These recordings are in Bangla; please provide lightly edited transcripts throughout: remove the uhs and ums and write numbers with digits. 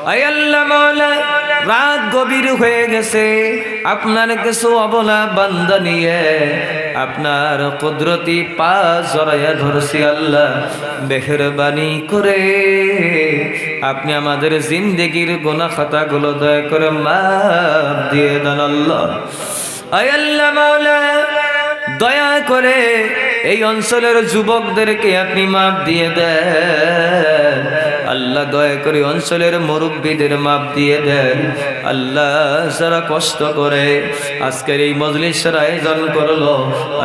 আয় আল্লাহ মাওলা, রাত গভীর হয়ে গেছে, আপনার কিছু অবলা বান্দা নিয়ে আপনার কুদরতি পা জড়াইয়া ধরছি আল্লাহ। মেহেরবানি করে আপনি আমাদের জিন্দেগির গুনাহ খাতাগুলো দয়া করে মাফ দিয়ে দেন আল্লাহ। আয় আল্লাহ মাওলা, দয়া করে এই অঞ্চলের যুবকদেরকে আপনি মাফ দিয়ে দেন আল্লাহ। দয়া করে অঞ্চলের মুরব্বীদের মাফ দিয়ে দেন আল্লাহ। যারা কষ্ট করে আজকের এই মজলিসের আয়োজন করলো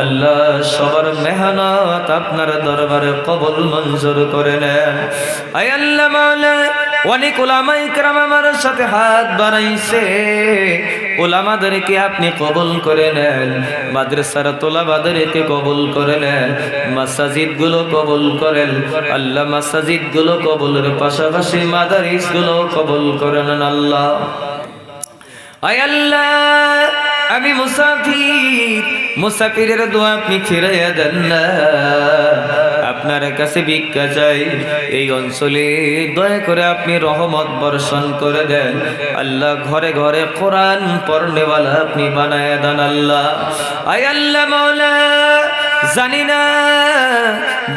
আল্লাহ, সবার মেহনত আপনার দরবারে কবুল মঞ্জুর করে নেন। আয় আল্লাহ মাওলা, অনেক উলামায়ে কেরাম আমার সাথে হাত বাড়াইছে, উলামাদেরকে আপনি কবুল করে নেন। মাদ্রাসার তোলাবাদেরকে কবুল করে নেন। মাসাজিদ গুলো কবুল করেন আল্লাহ। মাসাজিদ গুলো কবুলের পাশাপাশি মাদারিস গুলো কবুল করে নেন আল্লাহ। আয় আল্লাহ, আমি মুসাফির, মুসাফিরের দোয়া আপনি ফিরাইয়া দেন না। আপনার কাছে ভিক্ষা চাই, এই অঞ্চলে দয়া করে আপনি রহমত বর্ষণ করে দেন আল্লাহ। ঘরে ঘরে কোরআন পড়নেওয়ালা আপনি বানায় দেন আল্লাহ। আয় আল্লাহ মাওলা, জানি না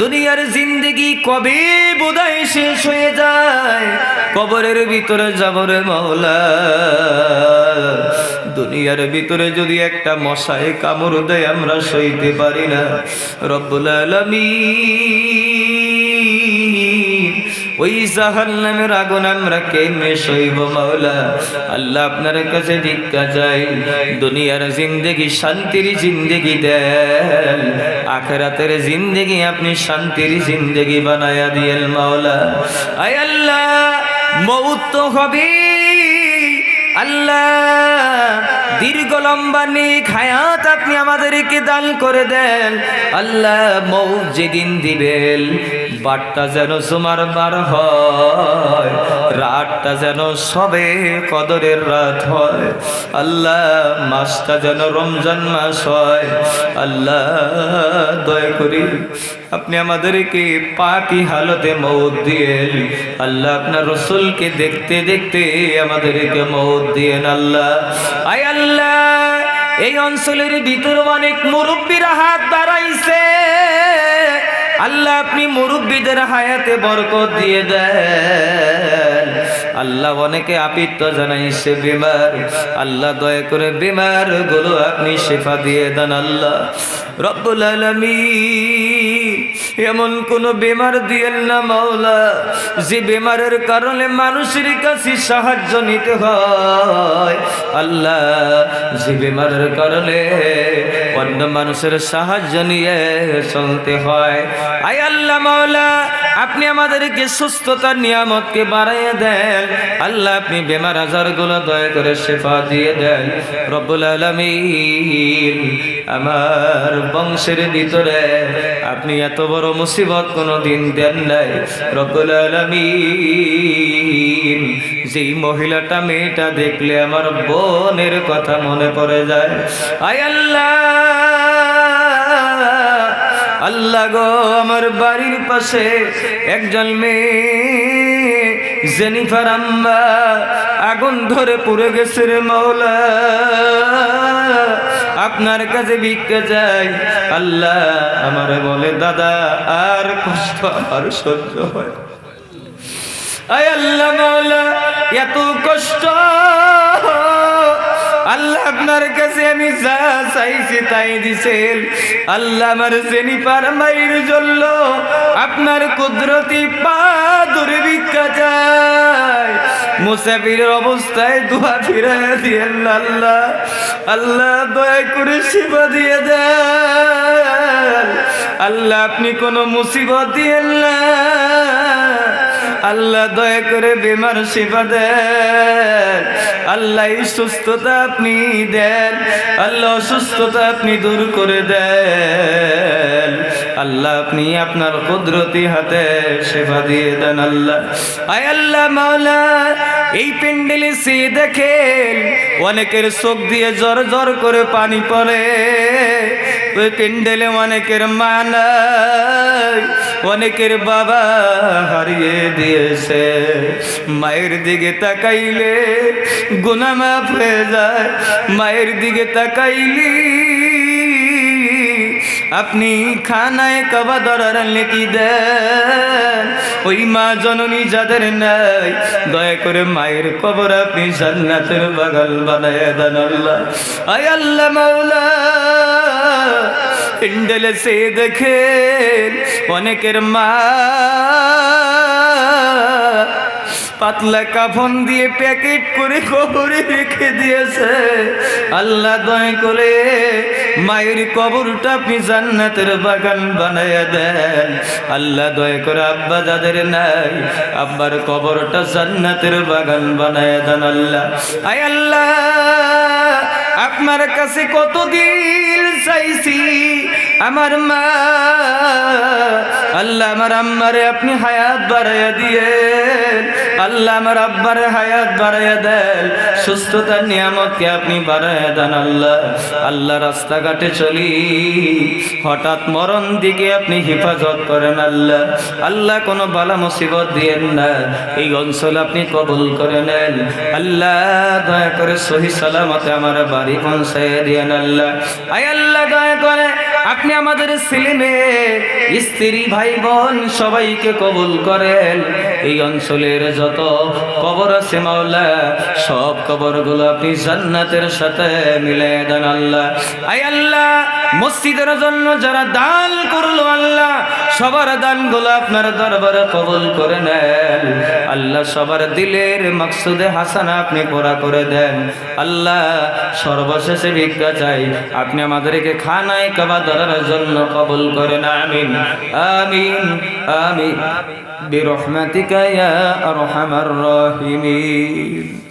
দুনিয়ার জিন্দেগি কবে বোধহয় শেষ হয়ে যায়, কবরের ভিতরে যাব রে মাওলা। দুনিয়ার ভিতরে যদি একটা মশায় কামড় দেয় আমরা সইতে পারি না। রব্বুল আলামিন, ওই জাহান্নামের আগুন আমরা কেমনে সইব মাওলা। আল্লাহ আপনার কাছে ভিক্ষা চাই, দুনিয়ার জিন্দেগি শান্তির জিন্দেগি দেন, আখিরাতের জিন্দেগি আপনি শান্তির জিন্দেগি বানায়া দিয়েন মাওলা। আয় আল্লাহ, মউত তো হবে আল্লাহ, দীর্ঘ লম্বা নেক হায়াত আপনি আমাদেরকে দান করে দেন আল্লাহ। মউত যেদিন দিবেন বারটা যেন জুমার বার হয়, রাতটা যেন সবে কদরের রাত হয় আল্লাহ। মাসটা যেন রমজান মাস হয় আল্লাহ। দয়া করি আপনি আমাদেরকে পাকি হালতে মউত দিয়েন আল্লাহ। আপনার রাসূলকে দেখতে দেখতে আমাদেরকে মউত দিয়েন আল্লাহ। আয় আল্লাহ, এই অঞ্চলের ভিতরে অনেক মুরব্বীরা হাত বাড়াইছে আল্লাহ। আপনি মুরব্বীদের হায়াতে বরকত দিয়ে দেন আল্লাহ। অনেকে আপিত্ত জানাইছে বেমার আল্লাহ, দয়া করে বেমার গুলো আপনি শিফা দিয়ে দেন আল্লাহ। রব্বুল আলামিন, এমন কোন বেমার দিয়েন না মাওলা যে বেমারের কারণে মানুষের কাছে সাহায্য নিতে হয় আল্লাহ। যে বেমারের কারণে অন্য মানুষের সাহায্য নিয়ে চলতে হয়। আয় আল্লাহ মাওলা, আপনি আমাদেরকে সুস্থতার নিয়ামতকে বাড়াইয়া দেন আল্লাহ। আপনি বেমার আজার গুলো দয়া করে শিফা দিয়ে দেন রব্বুল আলামিন। আমার বংশের ভিতরে আপনি এত বড় মুসিবত কোনদিন দেন নাই রব্বুল আলামিন। যেই মহিলাটা মেয়েটা দেখলে আমার বোনের কথা মনে পড়ে যায়। আয় আল্লাহ, আল্লাহ গো, আমার বাড়ির পাশে একজন মেয়ে জেনিফার আম্মা আগুন ধরে পুড়ে গেছে রে মাওলা। আপনার কাছে ভিক্ষা চাই আল্লাহ। আমারে বলে দাদা আর কষ্ট আমার সহ্য হয়। আয় আল্লাহ মাওলা, এত কষ্ট আল্লাহ আপনার কাছে আমি যা চাইছি তাই দিছেন আল্লাহ। আমার জেনিফার মায়ের জন্য আপনার কুদরতি পা ধরে ভিক্ষা চাই। মুসাফিরের অবস্থায় দোয়া ফিরাইয়া দিয়েন আল্লাহ। আল্লাহ দয়া করে শিফা দিয়ে দেন আল্লাহ। আপনি কোনো মুসিবত দিয়েন না আল্লাহ। দয়া করে বেমার শিফা দেন আল্লাহ। এই সুস্থতা আপনি দেন আল্লাহ। অসুস্থতা আপনি দূর করে দেন আল্লাহ। আপনি আপনার কুদরতি হাতে শিফা দিয়ে দেন আল্লাহ। আয় আল্লাহ মাওলা, এই প্যান্ডেলে সে দেখেন অনেকের চোখ দিয়ে জর জর করে পানি পড়ে ওই ক্যান্ডেলে অনেকের মা নাই, অনেকের বাবা হারিয়ে দিয়েছে। মায়ের দিকে তাকাইলে গুনাহ মাফ হয়ে যায়, মায়ের দিকে তাকাইলি আপনি খানায় কাবা ধরার নেকি দেন। ওই মা জননী যাদের নাই, দয়া করে মায়ের কবর আপনি জান্নাতের বাগান বানায় দেন আল্লাহ। আয় আল্লাহ মাওলা, প্যান্ডেলে সে দেখেন অনেকের মা পাতলা কাফন দিয়ে প্যাকেট করে কবরে রেখে দিয়েছে। আল্লাহ দয়া করে মায়ের কবরটা আপনি জান্নাতের বাগান বানায়া দেন। আল্লাহ দয়া করে আব্বা যাদের নাই, আব্বার কবরটা জান্নাতের বাগান বানায়া দেন আল্লাহ। আয় আল্লাহ, আপনার কাছে কতদিন চাইছি আমার মা, আল্লাহ আমার আম্মারে আপনি হায়াত বাড়াইয়া দিয়েন। আল্লাহ আমার আব্বার হায়াত বাড়াইয়া দেন, সুস্থতার নিয়ামতকে আপনি বাড়াইয়া দেন আল্লাহ। আল্লাহ রাস্তাঘাটে চলি, হঠাৎ মরণ দিকে আপনি হেফাজত করেন আল্লাহ। আল্লাহ কোনো বালা মুসিবত দিয়েন না, এই অঞ্চল আপনি কবুল করে নেন আল্লাহ। দয়া করে সহি সালামতে আমার বাড়ি পৌঁছায় দিয়েন আল্লাহ। আয় আল্লাহ দয়া করে আপনি আমাদের ছেলে মেয়ে, স্ত্রী, ভাই বোন সবাইকে কবুল করেন। এই অঞ্চলের যত কবর আছে মাওলা, সব কবরগুলো আপনি জান্নাতের সাথে মিলিয়ে দেন আল্লাহ। আয় আল্লাহ, মসজিদের জন্য যারা দান করলো আল্লাহ, সবার দানগুলো আপনার দরবারে কবুল করে নেন আল্লাহ। সবার দিলের মাকসুদে হাসানা আপনি পুরা করে দেন আল্লাহ। সর্বশেষে ভিক্ষা চাই, আপনি আমাদেরকে খানায় কাবা ধরার জন্য কবুল করেন। আমিন আমিন আমিন বিরহমাতিকা ইয়া আরহামার রাহিমিন।